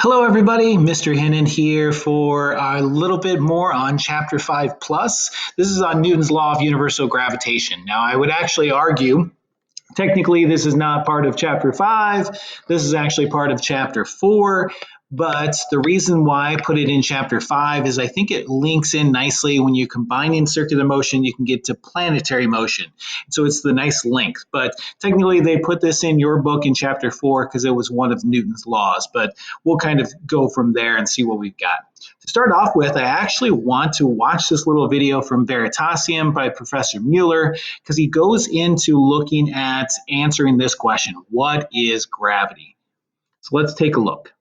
Hello, everybody. Mr. Hinnon here for a little bit more on Chapter 5 Plus. This is on Newton's Law of Universal Gravitation. Now, I would actually argue, technically, this is not part of Chapter 5. This is actually part of Chapter 4. But the reason why I put it in Chapter 5 is I think it links in nicely. When you combine in circular motion, you can get to planetary motion. So it's the nice link. But technically, they put this in your book in Chapter 4 because it was one of Newton's laws. But we'll kind of go from there and see what we've got. To start off with, I actually want to watch this little video from Veritasium by Professor Muller because he goes into looking at answering this question: what is gravity? So let's take a look.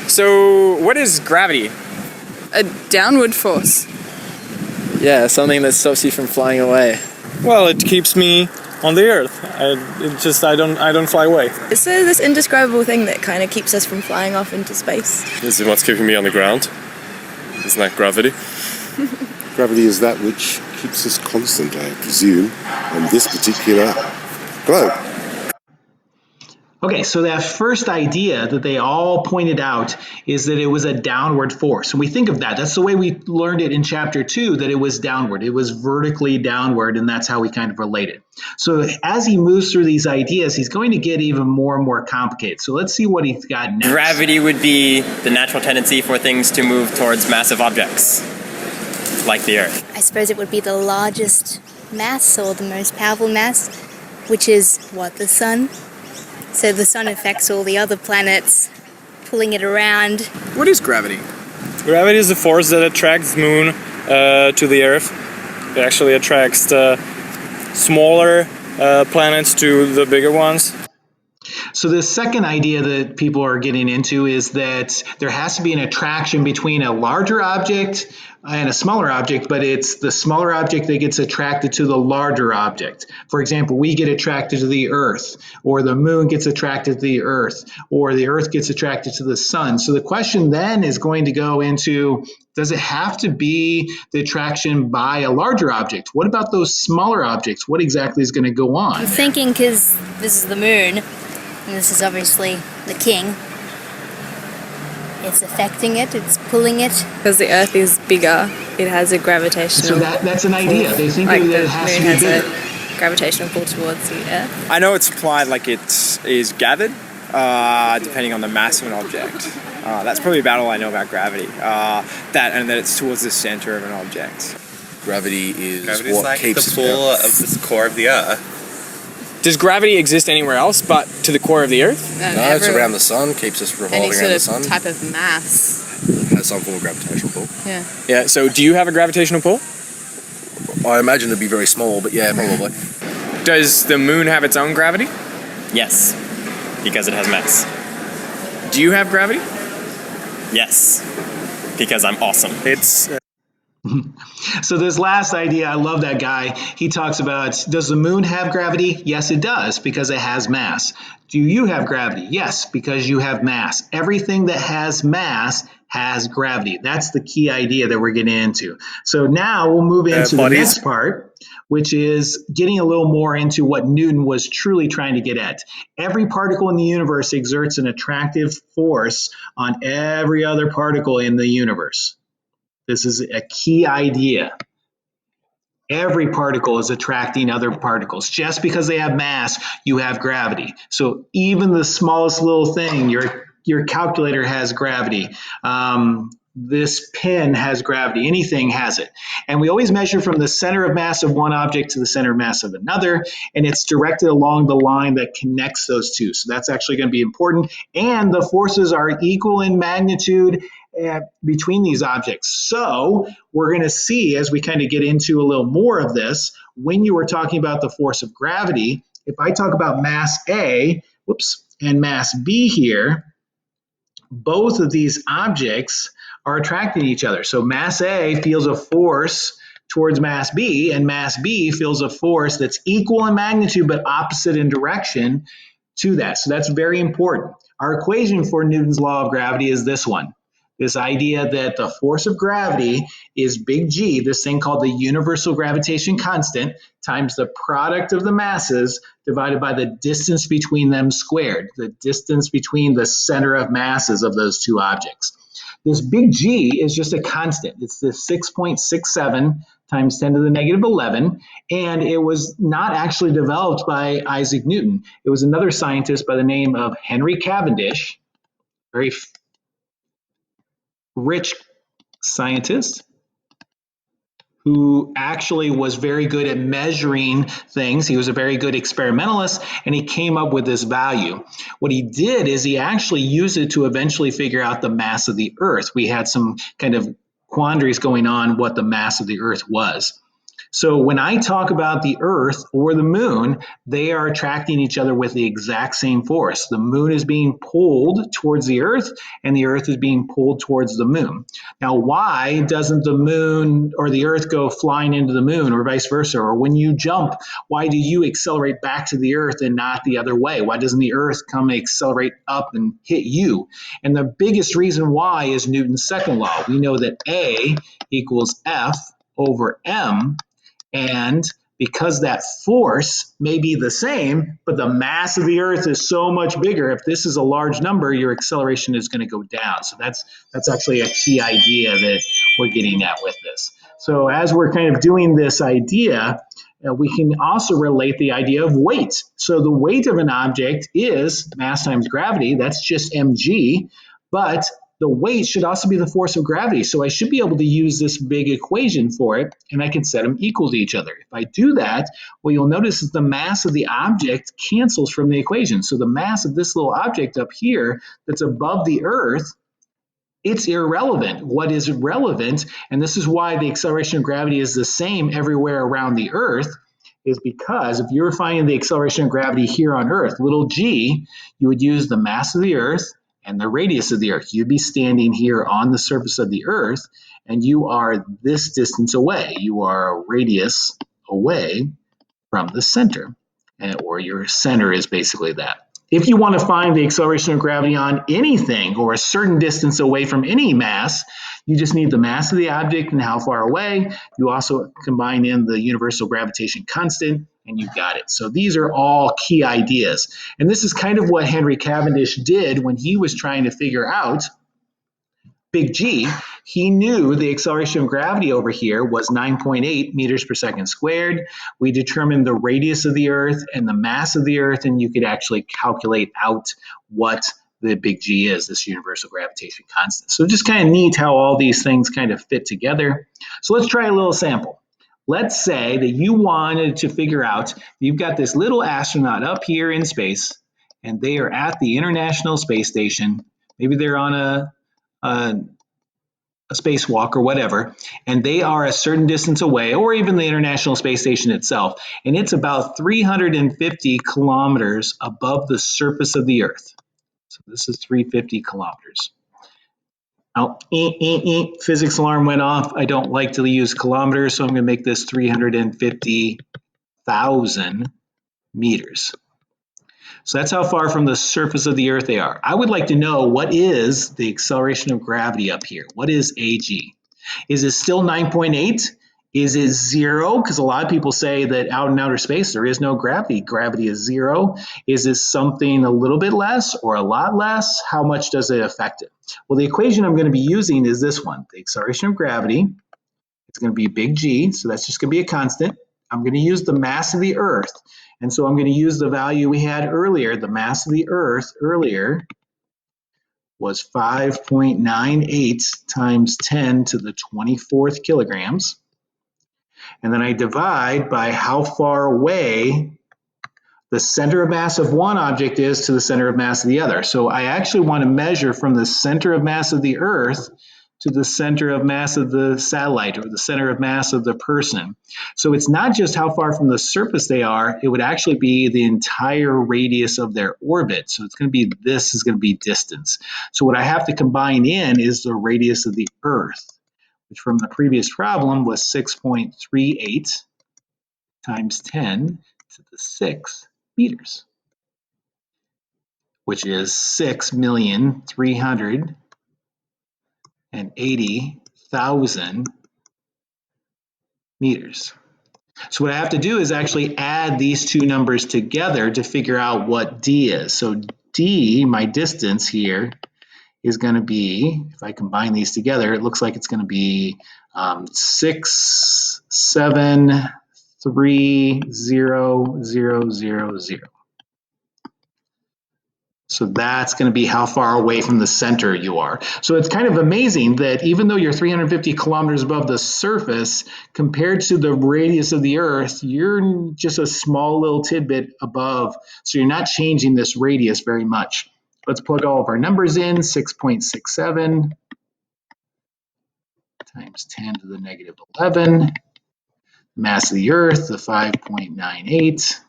So, what is gravity? A downward force. Yeah, something that stops you from flying away. Well, it keeps me on the earth. I don't fly away. It's this indescribable thing that kind of keeps us from flying off into space. Is it what's keeping me on the ground? Isn't that gravity? Gravity is that which keeps us constant, I presume, on this particular globe. Okay, so that first idea that they all pointed out is that it was a downward force. And we think of that. That's the way we learned it in Chapter 2, that it was downward. It was vertically downward, and that's how we kind of relate it. So as he moves through these ideas, he's going to get even more and more complicated. So let's see what he's got next. Gravity would be the natural tendency for things to move towards massive objects, like the Earth. I suppose it would be the largest mass or the most powerful mass, which is, what, the sun? So the sun affects all the other planets, pulling it around. What is gravity? Gravity is the force that attracts the moon to the earth. It actually attracts the smaller planets to the bigger ones. So the second idea that people are getting into is that there has to be an attraction between a larger object and a smaller object, but it's the smaller object that gets attracted to the larger object. For example, we get attracted to the Earth, or the moon gets attracted to the Earth, or the Earth gets attracted to the sun. So the question then is going to go into, does it have to be the attraction by a larger object? What about those smaller objects? What exactly is going to go on? I'm thinking, because this is the moon, and this is obviously the king, it's affecting it, it's pulling it. Because the Earth is bigger, it has a gravitational So that's an idea. They think like that the it has to moon be has bigger. a gravitational pull towards the Earth. I know it's implied like it is gathered, depending on the mass of an object. That's probably about all I know about gravity. That and that it's towards the center of an object. Gravity is Gravity's what like keeps the pull of the core of the Earth. Does gravity exist anywhere else but to the core of the Earth? No, it's around the sun, keeps us revolving Any around sort the of sun. type of mass. Has some form of gravitational pull. Yeah. Yeah, so do you have a gravitational pull? I imagine it'd be very small, but yeah, probably. Does the moon have its own gravity? Yes, because it has mass. Do you have gravity? Yes, because I'm awesome. It's So this last idea, I love that guy. He talks about, does the moon have gravity? Yes, it does, because it has mass. Do you have gravity? Yes, because you have mass. Everything that has mass has gravity. That's the key idea that we're getting into. So now we'll move into the next part, which is getting a little more into what Newton was truly trying to get at. Every particle in the universe exerts an attractive force on every other particle in the universe. This is a key idea. Every particle is attracting other particles. Just because they have mass, you have gravity. So even the smallest little thing, your calculator has gravity. This pen has gravity. Anything has it. And we always measure from the center of mass of one object to the center of mass of another, and it's directed along the line that connects those two. So that's actually going to be important. And the forces are equal in magnitude between these objects. So we're going to see, as we kind of get into a little more of this, when you were talking about the force of gravity, if I talk about mass A, and mass B here, both of these objects are attracting each other. So mass A feels a force towards mass B, and mass B feels a force that's equal in magnitude but opposite in direction to that. So that's very important. Our equation for Newton's law of gravity is this one. This idea that the force of gravity is big G, this thing called the universal gravitation constant, times the product of the masses divided by the distance between them squared, the distance between the center of masses of those two objects. This big G is just a constant. It's the 6.67 times 10 to the negative 11, and it was not actually developed by Isaac Newton. It was another scientist by the name of Henry Cavendish, very rich scientist who actually was very good at measuring things. He was a very good experimentalist, and he came up with this value. What he did is he actually used it to eventually figure out the mass of the Earth. We had some kind of quandaries going on what the mass of the Earth was. So when I talk about the Earth or the moon, they are attracting each other with the exact same force. The moon is being pulled towards the Earth, and the Earth is being pulled towards the moon. Now, why doesn't the moon or the Earth go flying into the moon, or vice versa? Or when you jump, why do you accelerate back to the Earth and not the other way? Why doesn't the Earth come and accelerate up and hit you? And the biggest reason why is Newton's second law. We know that A equals F over M. And because that force may be the same, but the mass of the Earth is so much bigger, if this is a large number, your acceleration is going to go down. So that's actually a key idea that we're getting at with this. So as we're kind of doing this idea, we can also relate the idea of weight. So the weight of an object is mass times gravity. That's just mg. But the weight should also be the force of gravity. So I should be able to use this big equation for it, and I can set them equal to each other. If I do that, what you'll notice is the mass of the object cancels from the equation. So the mass of this little object up here that's above the Earth, it's irrelevant. What is relevant, and this is why the acceleration of gravity is the same everywhere around the Earth, is because if you were finding the acceleration of gravity here on Earth, little g, you would use the mass of the Earth and the radius of the Earth. You'd be standing here on the surface of the Earth, and you are this distance away. You are a radius away from the center, or your center is basically that. If you want to find the acceleration of gravity on anything or a certain distance away from any mass, you just need the mass of the object and how far away. You also combine in the universal gravitation constant, and you've got it. So these are all key ideas. And this is kind of what Henry Cavendish did when he was trying to figure out big G. He knew the acceleration of gravity over here was 9.8 meters per second squared. We determined the radius of the Earth and the mass of the Earth, and you could actually calculate out what the big G is, this universal gravitation constant. So just kind of neat how all these things kind of fit together. So let's try a little sample. Let's say that you wanted to figure out, you've got this little astronaut up here in space, and they are at the International Space Station. Maybe they're on a spacewalk or whatever, and they are a certain distance away, or even the International Space Station itself, and it's about 350 kilometers above the surface of the Earth. So this is 350 kilometers. Now, physics alarm went off. I don't like to use kilometers, so I'm going to make this 350,000 meters. So that's how far from the surface of the Earth they are. I would like to know, what is the acceleration of gravity up here? What is AG? Is it still 9.8? Is it 0? Because a lot of people say that out in outer space there is no gravity. Gravity is 0. Is it something a little bit less or a lot less? How much does it affect it? Well, the equation I'm going to be using is this one. The acceleration of gravity is going to be big G, so that's just going to be a constant. I'm going to use the mass of the Earth. And so I'm going to use the value we had earlier. The mass of the Earth earlier was 5.98 times 10 to the 24th kilograms. And then I divide by how far away the center of mass of one object is to the center of mass of the other. So I actually want to measure from the center of mass of the Earth to the center of mass of the satellite, or the center of mass of the person. So it's not just how far from the surface they are, it would actually be the entire radius of their orbit. So it's going to be, this is going to be distance. So what I have to combine in is the radius of the Earth, which from the previous problem was 6.38 times 10 to the 6 meters, which is 6,300,000 180,000 meters. So what I have to do is actually add these two numbers together to figure out what d is. So d, my distance here, is going to be, if I combine these together, it looks like it's going to be 673,000. So that's going to be how far away from the center you are. So it's kind of amazing that even though you're 350 kilometers above the surface, compared to the radius of the Earth, you're just a small little tidbit above. So you're not changing this radius very much. Let's plug all of our numbers in. 6.67 times 10 to the negative 11. Mass of the Earth, the 5.98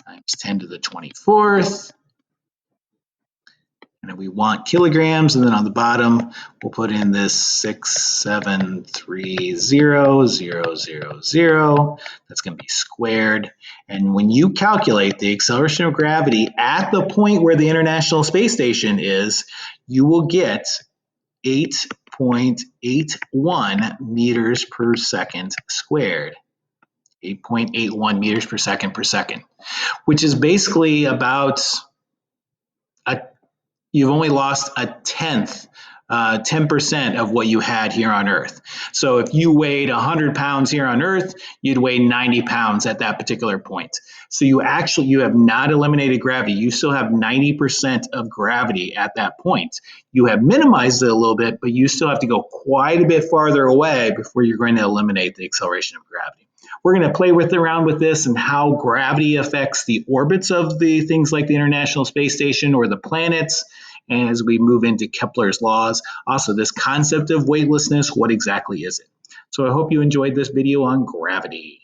times 10 to the 24th. And we want kilograms, and then on the bottom, we'll put in this 673,000. That's going to be squared. And when you calculate the acceleration of gravity at the point where the International Space Station is, you will get 8.81 meters per second squared. 8.81 meters per second, which is basically about you've only lost a tenth, 10% of what you had here on Earth. So if you weighed 100 pounds here on Earth, you'd weigh 90 pounds at that particular point. So you have not eliminated gravity. You still have 90% of gravity at that point. You have minimized it a little bit, but you still have to go quite a bit farther away before you're going to eliminate the acceleration of gravity. We're going to play around with this and how gravity affects the orbits of the things like the International Space Station or the planets as we move into Kepler's laws. Also, this concept of weightlessness, what exactly is it? So I hope you enjoyed this video on gravity.